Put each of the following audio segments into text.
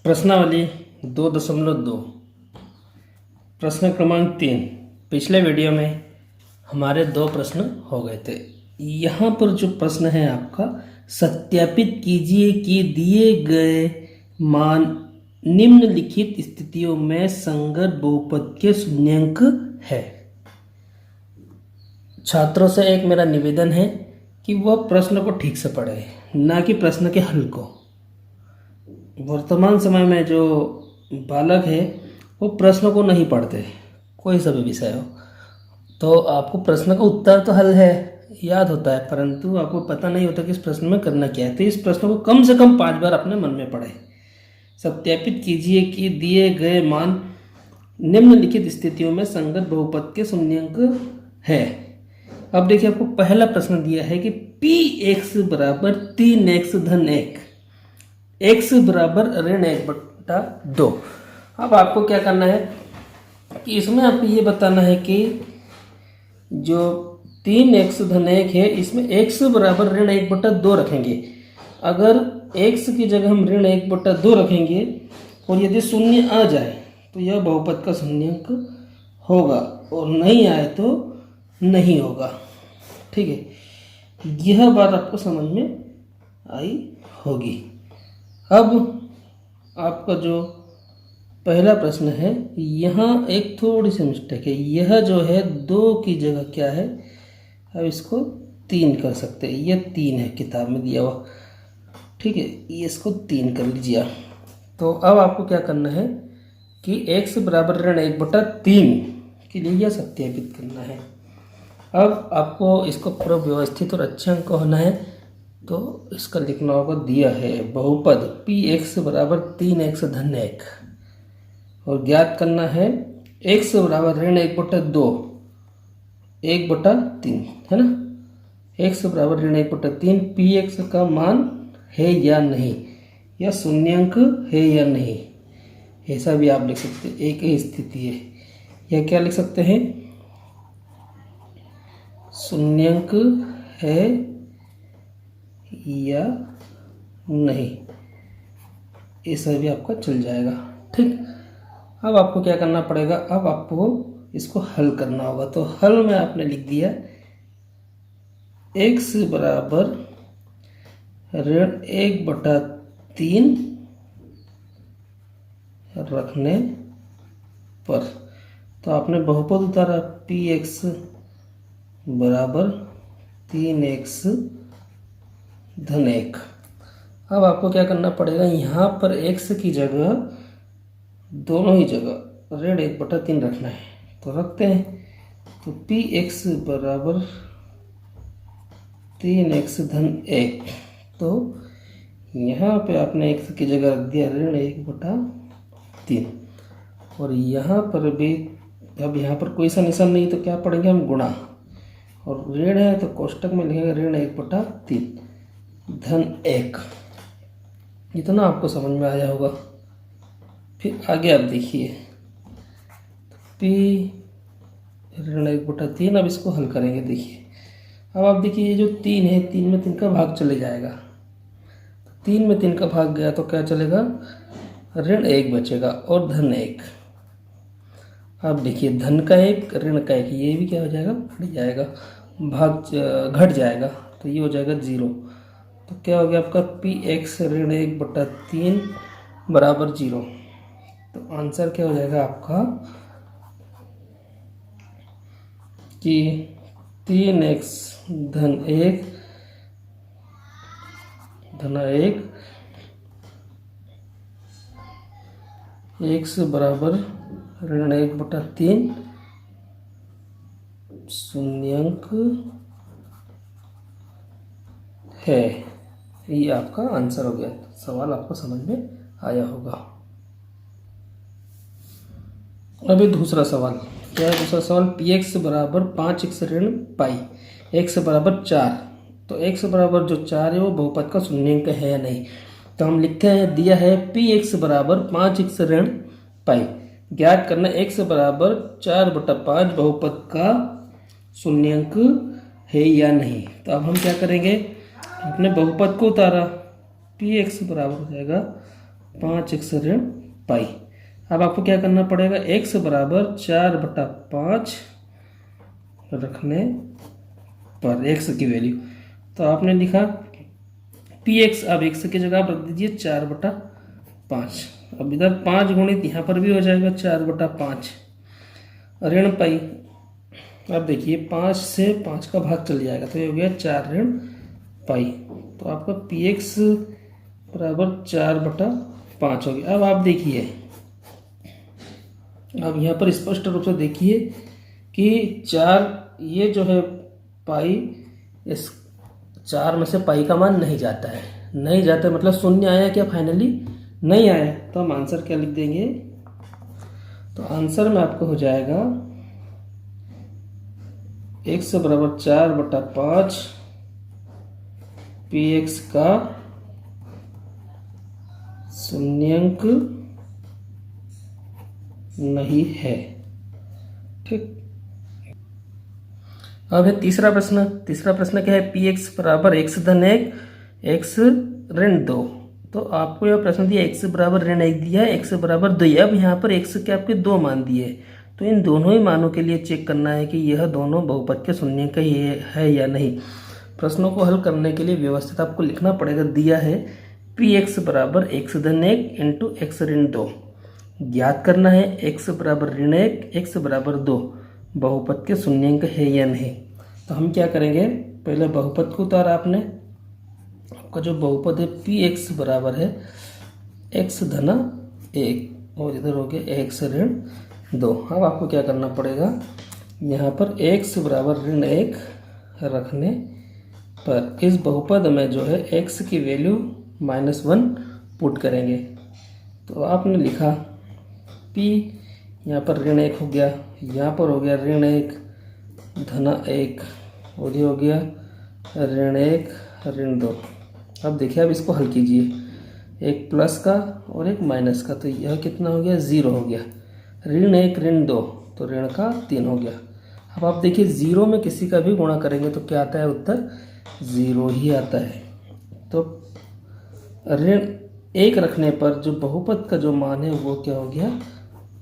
प्रश्नावली 2.2 प्रश्न क्रमांक 3। पिछले वीडियो में हमारे 2 प्रश्न हो गए थे। यहाँ पर जो प्रश्न है आपका, सत्यापित कीजिए कि दिए गए मान निम्नलिखित स्थितियों में संगत बहुपद के शून्यांक है। छात्रों से एक मेरा निवेदन है कि वह प्रश्न को ठीक से पढ़े, ना कि प्रश्न के हल को। वर्तमान समय में जो बालक है वो प्रश्न को नहीं पढ़ते, कोई सा भी विषय हो। तो आपको प्रश्न का उत्तर तो हल है, याद होता है, परंतु आपको पता नहीं होता कि इस प्रश्न में करना क्या है। तो इस प्रश्न को कम से कम 5 बार अपने मन में पढ़े। सत्यापित कीजिए कि दिए गए मान निम्नलिखित स्थितियों में संगत बहुपद के शून्यांक है। अब देखिए, आपको पहला प्रश्न दिया है कि px बराबर 3x धन 1, x बराबर ऋण 1/2। अब आपको क्या करना है कि इसमें आपको ये बताना है कि जो 3x धन 1 है, इसमें x बराबर ऋण 1/2 रखेंगे। अगर x की जगह हम ऋण 1/2 रखेंगे और यदि शून्य आ जाए तो यह बहुपद का शून्यांक होगा, और नहीं आए तो नहीं होगा। ठीक है, यह बात आपको समझ में आई होगी। अब आपका जो पहला प्रश्न है, यहाँ एक थोड़ी सी मिस्टेक है। यह जो है 2 की जगह क्या है, अब इसको 3 कर सकते हैं। यह 3 है किताब में दिया हुआ, ठीक है, ये इसको 3 कर लीजिए। तो अब आपको क्या करना है कि x बराबर ऋण 1/3 के लिए यह सत्यापित करना है। अब आपको इसको पूरा व्यवस्थित और अच्छे अंक होना है, तो इसका लिखना होगा, दिया है बहुपद px बराबर 3x धन 1, और ज्ञात करना है x बराबर ऋण 1/2, 1/3 है ना। x बराबर ऋण 1/3, px का मान है या नहीं, या शून्यांक है या नहीं, ऐसा भी आप लिख सकते हैं। एक ही स्थिति है, या क्या लिख सकते हैं, शून्यांक है या नहीं, ऐसा भी आपका चल जाएगा। ठीक, अब आपको क्या करना पड़ेगा, अब आपको इसको हल करना होगा। तो हल में आपने लिख दिया x बराबर ऋण 1/3 रखने पर, तो आपने बहुपद उतारा px बराबर 3x धन 1। अब आपको क्या करना पड़ेगा, यहाँ पर x की जगह, दोनों ही जगह ऋण 1/3 रखना है। तो रखते हैं, तो px बराबर 3x धन 1। तो यहाँ पे आपने x की जगह रख दिया ऋण 1/3, और यहाँ पर भी, अब यहाँ पर कोई सा निशान नहीं, तो क्या पढ़ेंगे हम, गुणा, और ऋण है तो कोष्टक में लिखेंगे ऋण 1/3 धन 1। इतना आपको समझ में आया होगा। फिर आगे आप देखिए, p ऋण 1/3, अब इसको हल करेंगे। देखिए, अब आप देखिए, ये जो 3 है, 3 में 3 का भाग चले जाएगा। 3 में 3 का भाग गया तो क्या चलेगा, ऋण 1 बचेगा और धन 1। अब देखिए, धन का 1 ऋण का 1, ये भी क्या हो जाएगा, घट जाएगा, भाग घट जाएगा, तो ये हो जाएगा 0। तो क्या हो गया आपका, px ऋण 1/3 बराबर 0। तो आंसर क्या हो जाएगा आपका कि 3x धन 1 धन 1 x बराबर ऋण 1/3 शून्यांक है। ये आपका आंसर हो गया। सवाल आपको समझ में आया होगा। अभी दूसरा सवाल क्या है, दूसरा सवाल px बराबर 5x ऋण पाई, x बराबर 4। तो x बराबर जो 4 है वो बहुपद का शून्यांक है या नहीं। तो हम लिखते हैं, दिया है px बराबर 5x ऋण पाई, ज्ञात करना x बराबर 4/5 बहुपद का शून्यांक है या नहीं। तो अब हम क्या करेंगे, अपने बहुपद को उतारा, px बराबर हो जाएगा 5x ऋण पाई। अब आपको क्या करना पड़ेगा, x बराबर 4/5 रखने पर x की वैल्यू, तो आपने लिखा px। अब x की जगह आप रख दीजिए 4/5। अब इधर 5 गुणित यहाँ पर भी हो जाएगा 4/5 ऋण पाई। अब देखिए 5 से 5 का भाग चल जाएगा तो ये हो गया 4 ऋण पाई। तो आपका px बराबर 4/5 हो गया। अब आप देखिए, अब यहाँ पर स्पष्ट रूप से देखिए कि 4, ये जो है पाई, इस 4 में से पाई का मान नहीं जाता है, नहीं जाता मतलब शून्य आया क्या, फाइनली नहीं आया। तो हम आंसर क्या लिख देंगे, तो आंसर में आपको हो जाएगा x बराबर 4/5 px का शून्यंक नहीं है। ठीक, अब है तीसरा प्रश्न। तीसरा प्रश्न क्या है, px बराबर x धन 1 x ऋण 2। तो आपको यह प्रश्न दिया x बराबर ऋण 1 दिया है, x बराबर 2। अब यहाँ पर x के आपके 2 मान दिए, तो इन दोनों ही मानों के लिए चेक करना है कि यह दोनों बहुपद के शून्यंक ही है या नहीं। प्रश्नों को हल करने के लिए व्यवस्थित आपको लिखना पड़ेगा। दिया है px बराबर x धन 1 इंटू x ऋण 2। ज्ञात करना है x बराबर ऋण 1 x बराबर 2 बहुपद के शून्यंक है या नहीं। तो हम क्या करेंगे, पहले बहुपद को उतारा आपने। आपका जो बहुपद है px बराबर है x धन 1 और इधर हो गया x ऋण 2। अब आपको क्या करना पड़ेगा, यहाँ पर x बराबर ऋण 1 रखने पर इस बहुपद में जो है x की वैल्यू -1 पुट करेंगे। तो आपने लिखा p, यहाँ पर ऋण 1 हो गया, यहाँ पर हो गया ऋण 1 धन 1 और ये हो गया ऋण 1 ऋण 2। अब देखिए, अब इसको हल कीजिए, एक प्लस का और एक माइनस का, तो यह कितना हो गया, 0 हो गया। ऋण 1 ऋण 2 तो ऋण का 3 हो गया। अब आप देखिए 0 में किसी का भी गुणा करेंगे तो क्या आता है, उत्तर 0 ही आता है। तो ऋण 1 रखने पर जो बहुपद का जो मान है वो क्या हो गया,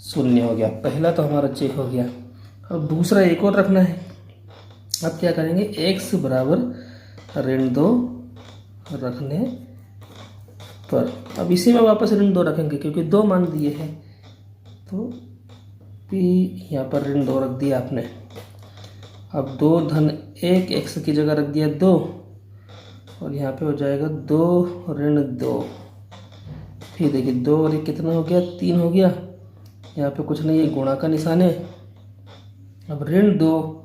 0 हो गया। पहला तो हमारा चेक हो गया। अब दूसरा एक और रखना है। अब क्या करेंगे, x बराबर ऋण 2 रखने पर, अब इसी में वापस ऋण 2 रखेंगे क्योंकि 2 मान दिए हैं। तो p यहाँ पर ऋण 2 रख दिया आपने। अब 2 धन 1 x की जगह रख दिया 2 और यहाँ पे हो जाएगा 2 ऋण 2। फिर देखिए 2 और 1 कितना हो गया, 3 हो गया। यहाँ पे कुछ नहीं है, गुणा का निशान है। अब ऋण 2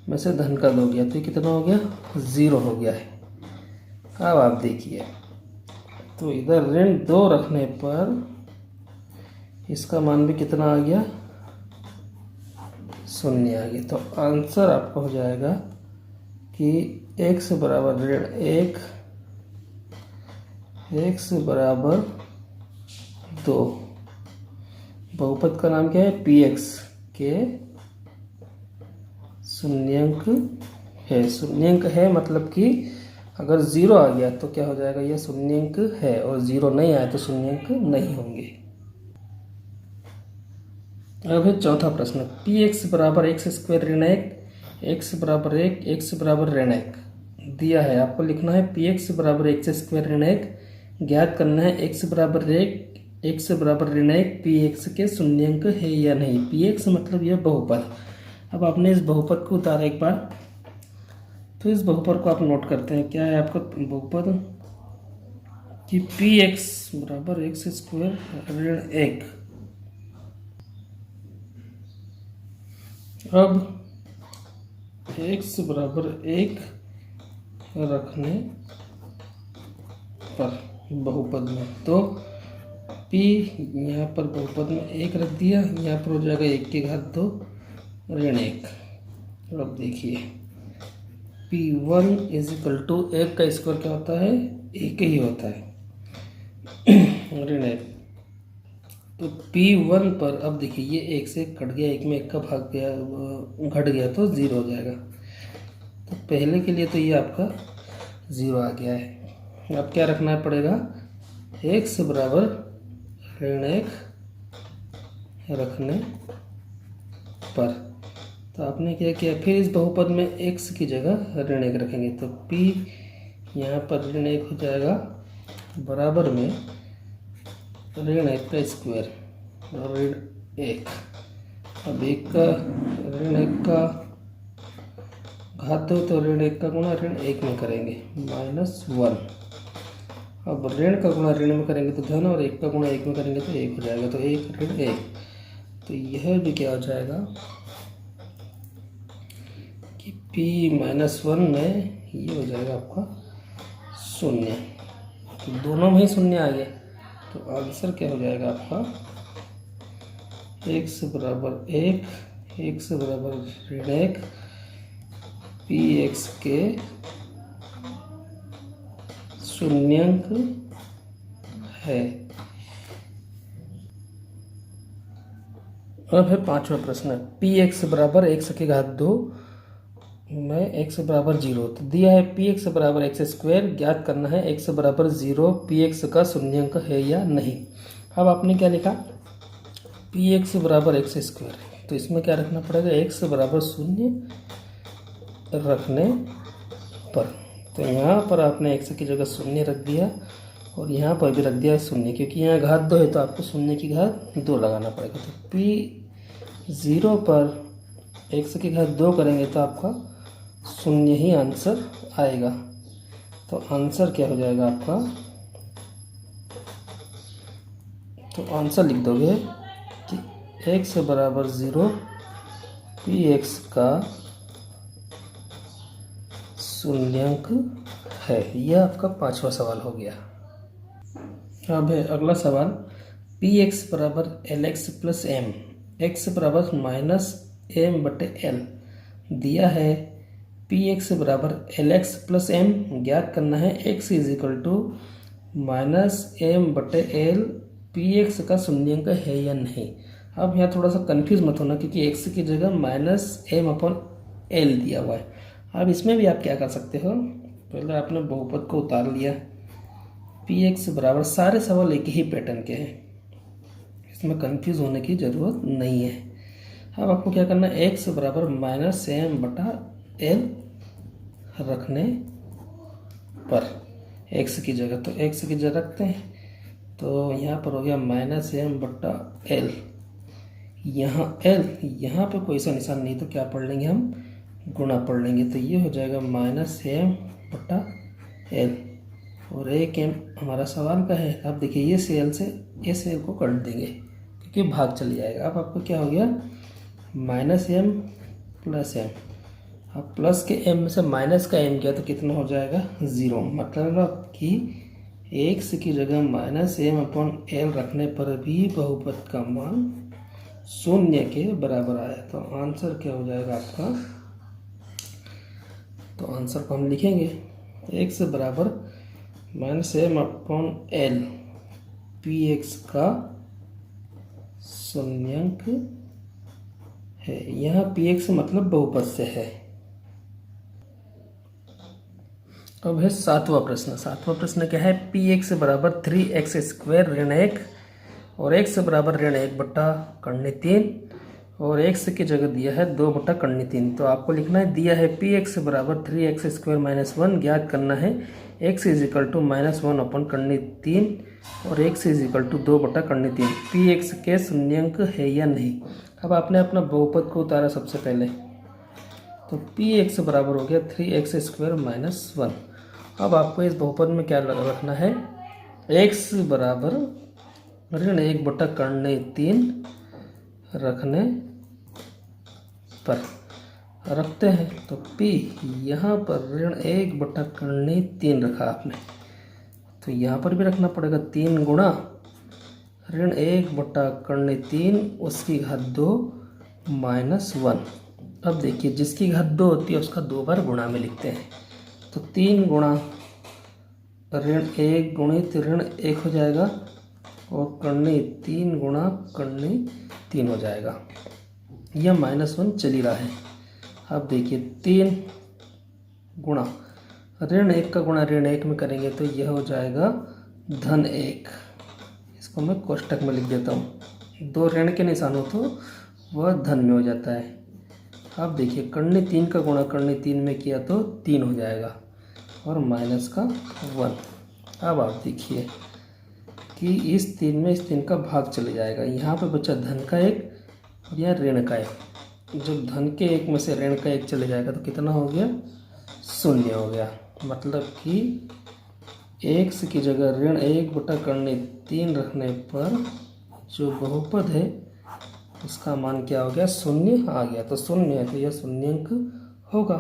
में से धन का 2 गया तो ये कितना हो गया, 0 हो गया है। अब आप देखिए, तो इधर ऋण 2 रखने पर इसका मान भी कितना आ गया, 0 आ गया। तो आंसर आपका हो जाएगा कि x बराबर ऋण 1 x बराबर 2, बहुपद का नाम क्या है, px के शून्यंक है। शून्यंक है मतलब कि अगर 0 आ गया तो क्या हो जाएगा, यह शून्यंक है, और 0 नहीं आया तो शून्यंक नहीं होंगे। अब है चौथा प्रश्न, px बराबर x² ऋण 1 x बराबर 1 x बराबर ऋण 1 दिया है। आपको लिखना है px बराबर x² ऋण 1, ज्ञात करना है x बराबर 1 x बराबर ऋण 1 px के शून्यंक है या नहीं। px मतलब यह बहुपद। अब आपने इस बहुपद को उतारा एक बार, तो इस बहुपद को आप नोट करते हैं। क्या है आपका बहुपद कि px बराबर x² ऋण 1। अब x बराबर 1 रखने पर बहुपद में, तो p यहाँ पर बहुपद में 1 रख दिया, यहाँ पर हो जाएगा 1 की घात 2 ऋण 1। अब देखिए p1 = 1 का स्क्वायर क्या होता है, 1 ही होता है ऋण 1। तो p1 पर अब देखिए ये 1 से कट गया, 1 में 1 का भाग गया, घट गया तो 0 हो जाएगा। तो पहले के लिए तो ये आपका 0 आ गया है। अब क्या रखना पड़ेगा, x बराबर ऋण 1 रखने पर। तो आपने क्या किया, फिर इस बहुपद में x की जगह ऋण 1 रखेंगे तो p यहाँ पर ऋण 1 हो जाएगा बराबर में ऋण 1 का स्क्वायर और ऋण 1। अब 1 का ऋण 1 का घात दो तो ऋण 1 का गुणा ऋण 1 में करेंगे -1। अब ऋण का गुणा ऋण में करेंगे तो धन, और 1 का गुणा 1 में करेंगे तो 1 हो जाएगा, तो 1 ऋण 1। तो यह भी क्या हो जाएगा कि p-1 में ये हो जाएगा आपका 0। तो दोनों में ही 0 आ गए, तो आंसर क्या हो जाएगा आपका x बराबर 1, x बराबर ऋण 1, px के शून्यंक है। अब है 5वां प्रश्न, px बराबर x की घात 2 में x बराबर 0। तो दिया है px बराबर x स्क्वायर, ज्ञात करना है x बराबर 0 px का शून्यंक है या नहीं। अब आपने क्या लिखा, px बराबर x स्क्वायर, तो इसमें क्या रखना पड़ेगा, x बराबर 0 रखने पर। तो यहाँ पर आपने x की जगह 0 रख दिया और यहाँ पर भी रख दिया 0, क्योंकि यहाँ घात 2 है तो आपको 0 की घात 2 लगाना पड़ेगा। तो p0 पर x की घात 2 करेंगे तो आपका 0 ही आंसर आएगा। तो आंसर क्या हो जाएगा आपका, तो आंसर लिख दोगे कि x बराबर 0 px का शून्यंक है। यह आपका 5वां सवाल हो गया। अब है अगला सवाल, px बराबर lx प्लस m, x बराबर -m/l दिया है। px बराबर lx प्लस m ज्ञात करना है x -m/l px का शून्यंक है या नहीं। अब यहाँ थोड़ा सा कंफ्यूज मत होना, क्योंकि x की जगह -m/l दिया हुआ है। अब इसमें भी आप क्या कर सकते हो, पहले आपने बहुपद को उतार लिया, px बराबर, सारे सवाल एक ही पैटर्न के हैं, इसमें कंफ्यूज होने की ज़रूरत नहीं है। अब आपको क्या करना है, x बराबर -m/l रखने पर x की जगह, तो x की जगह रखते हैं, तो यहाँ पर हो गया -m/l। यहाँ l, यहाँ पे कोई सा निशान नहीं, तो क्या पढ़ लेंगे हम, गुणा पढ़ लेंगे। तो ये हो जाएगा -m/l और 1m हमारा सवाल का है। अब देखिए ये सेल से ये सेल को काट देंगे क्योंकि भाग चल जाएगा। अब आपको क्या हो गया, -m + m। अब प्लस के m में से माइनस का m किया तो कितना हो जाएगा, 0। मतलब कि x की जगह -m/l रखने पर भी बहुपद का मान 0 के बराबर आया। तो आंसर क्या हो जाएगा आपका, तो आंसर को हम लिखेंगे x बराबर -m/l px का शून्यंक है। यहाँ px मतलब बहुपद से है। अब है 7वां प्रश्न। 7वां प्रश्न क्या है, px बराबर 3x² ऋण 1 और x बराबर ऋण 1/3 और x की जगह दिया है 2/3। तो आपको लिखना है, दिया है px बराबर 3x² - 1, ज्ञात करना है x -1/3 और x 2/3। px के शून्यंक है या नहीं। अब आपने अपना बहुपद को उतारा सबसे पहले, तो px बराबर हो गया 3x² - 1। अब आपको इस बहुपद में क्या रखना है, x बराबर ऋण 1/3 रखने पर रखते हैं। तो p यहाँ पर ऋण 1/3 रखा आपने, तो यहाँ पर भी रखना पड़ेगा 3 गुणा ऋण 1/3 उसकी घात 2 -1। अब देखिए जिसकी घात 2 होती है उसका 2 बार गुणा में लिखते हैं। तो 3 गुणा ऋण 1 गुणित ऋण 1 हो जाएगा और कर्णी 3 गुणा कर्णी 3 हो जाएगा। यह -1 चल ही रहा है। अब देखिए 3 गुणा ऋण 1 का गुणा ऋण 1 में करेंगे तो यह हो जाएगा धन 1। इसको इसको मैं कोष्टक में लिख देता हूँ। 2 ऋण के निशान हो तो वह धन में हो जाता है। अब देखिए कर्णी 3 का गुणा कर्णी 3 में किया तो 3 हो जाएगा और माइनस का 1। अब आप देखिए कि इस 3 में इस 3 का भाग चले जाएगा। यहाँ पे बचा धन का 1 और यहाँ ऋण का 1। जब धन के 1 में से ऋण का 1 चले जाएगा तो कितना हो गया? 0 हो गया। मतलब कि x की जगह ऋण 1/3 रखने पर जो बहुपद है उसका मान क्या हो गया? 0 आ गया। तो 0 है तो यह शून्यंक होगा।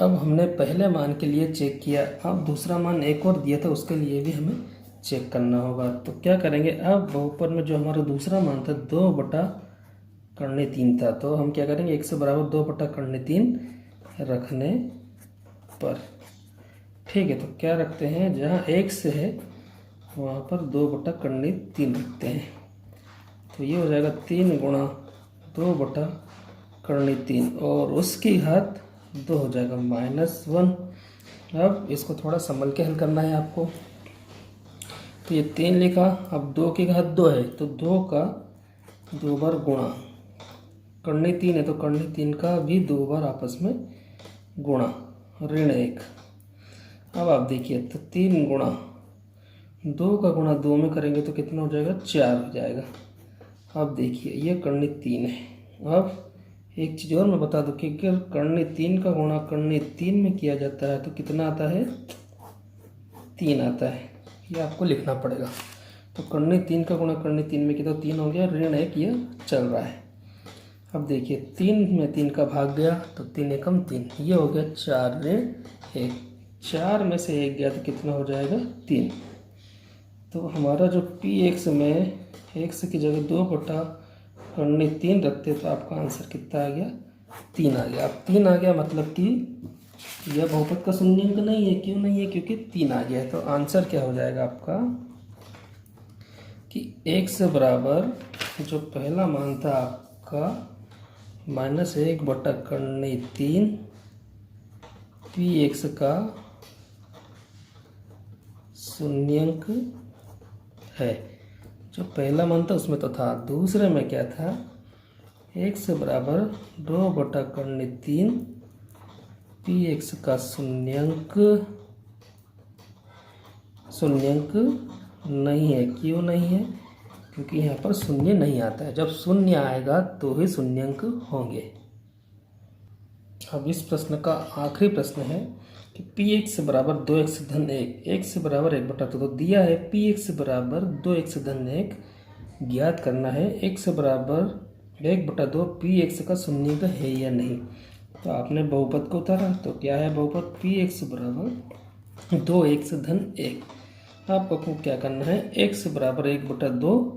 अब हमने पहले मान के लिए चेक किया, अब दूसरा मान एक और दिया था उसके लिए भी हमें चेक करना होगा। तो क्या करेंगे, अब बहुपद में जो हमारा दूसरा मान था 2/3 था, तो हम क्या करेंगे, 1 से बराबर 2/3 रखने पर, ठीक है। तो क्या रखते हैं, जहाँ 1 से है वहाँ पर 2/3 रखते हैं। तो ये हो जाएगा 3 गुणा 2/3 और उसकी घात 2 हो जाएगा -1। अब इसको थोड़ा संभल के हल करना है आपको। तो ये 3 लिखा, अब 2 की घात 2 है तो 2 का 2 बार गुणा, कर्णी 3 है तो कर्णी 3 का भी 2 बार आपस में गुणा, ऋण 1। अब आप देखिए तो 3 गुणा 2 का गुणा 2 में करेंगे तो कितना हो जाएगा? 4 हो जाएगा। अब देखिए ये कर्णी 3 है। अब एक चीज़ और मैं बता दूं कि अगर कर्णी 3 का गुणा कर्णी 3 में किया जाता है तो कितना आता है? 3 आता है। ये आपको लिखना पड़ेगा। तो कर्णी 3 का गुणा कर्णी 3 में किया तो 3 हो गया, ऋण 1 ये चल रहा है। अब देखिए 3 में 3 का भाग गया तो 3 एकम 3, ये हो गया 4 ऋण 1। 4 में से 1 गया तो कितना हो जाएगा? 3। तो हमारा जो px में x की जगह 2/3 रखते तो आपका आंसर कितना आ गया? 3 आ गया। अब 3 आ गया मतलब कि यह बहुपद का शून्यंक नहीं है। क्यों नहीं है? क्योंकि 3 आ गया है। तो आंसर क्या हो जाएगा आपका कि x बराबर जो पहला मान था आपका -1/3 px का शून्यंक है। जो पहला मान था उसमें तो था, दूसरे में क्या था? x बराबर 2/3 px का शून्यंक नहीं है। क्यों नहीं है? क्योंकि यहाँ पर शून्य नहीं आता है। जब शून्य आएगा तो ही शून्यंक होंगे। अब इस प्रश्न का आखिरी प्रश्न है कि px बराबर 2x धन 1, x बराबर 1/2 तो दिया है। px बराबर 2x धन 1 ज्ञात करना है। x बराबर 1/2 px का शून्यंक है या नहीं। तो आपने बहुपद को उतारा तो क्या है बहुपद? px बराबर 2x धन 1। आपको क्या करना है, x बराबर 1/2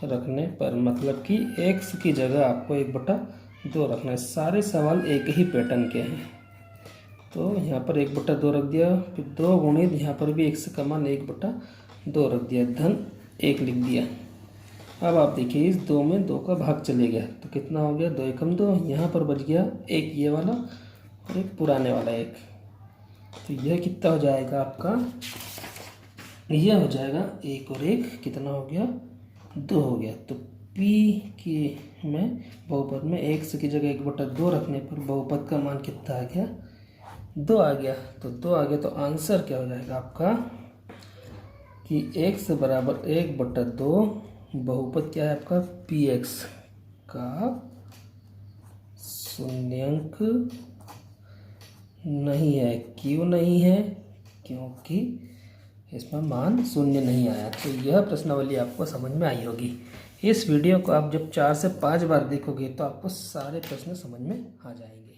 रखने पर, मतलब कि x की जगह आपको 1/2 रखना है। सारे सवाल एक ही पैटर्न के हैं। तो यहाँ पर 1/2 रख दिया, फिर 2 गुणित यहाँ पर भी x का मान 1/2 रख दिया, धन 1 लिख दिया। अब आप देखिए इस 2 में 2 का भाग चले गया तो कितना हो गया? 2 एकम 2। यहाँ पर बच गया 1 ये वाला और एक पुराने वाला 1। तो यह कितना हो जाएगा आपका? यह हो जाएगा 1 और 1 कितना हो गया? 2 हो गया। तो p की में बहुपद में x की जगह 1/2 रखने पर बहुपद का मान कितना आ गया? 2 आ गया। तो 2 आ गया तो आंसर क्या हो जाएगा आपका कि x बराबर 1/2 बहुपद क्या है आपका? px का शून्यंक नहीं है। क्यों नहीं है? क्योंकि इसमें मान 0 नहीं आया। तो यह प्रश्नावली आपको समझ में आई होगी। इस वीडियो को आप जब 4 से 5 बार देखोगे तो आपको सारे प्रश्न समझ में आ जाएंगे।